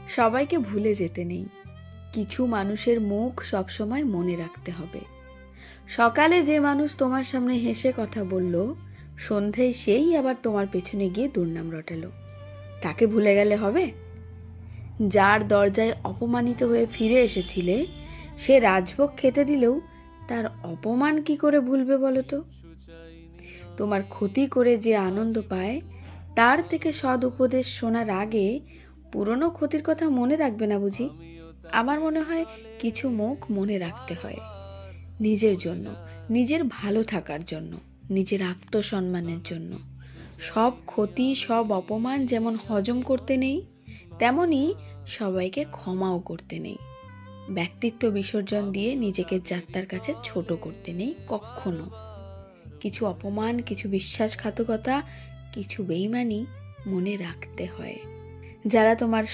সবাইকে ভুলে যেতে নেই, কিছু মানুষের মুখ সবসময় মনে রাখতে হবে। সকালে যে মানুষ তোমার সামনে হেসে কথা বলল, সন্ধেয় সেই আবার তোমার পেছনে গিয়ে দুর্নাম রটালো। তাকে ভুলে গেলে হবে? যার দরজায় অপমানিত হয়ে ফিরে এসেছিলে, সে রাজভোগ খেতে দিলেও তার অপমান কি করে ভুলবে বলো তো? তোমার ক্ষতি করে যে আনন্দ পায়, তার থেকে সৎ উপদেশ শোনার আগে পুরনো ক্ষতির কথা মনে রাখবে না বুঝি? আমার মনে হয় কিছু মুখ মনে রাখতে হয়, নিজের জন্য, নিজের ভালো থাকার জন্য, নিজের আত্মসম্মানের জন্য। সব ক্ষতি, সব অপমান যেমন হজম করতে নেই, তেমনি সবাইকে ক্ষমাও করতে নেই। ব্যক্তিত্ব বিসর্জন দিয়ে নিজেকে যাত্রার কাছে ছোট করতে নেই কখনো। কিছু অপমান, কিছু বিশ্বাসঘাতকতা, কিছু বেইমানি মনে রাখতে হয়। যারা তোমার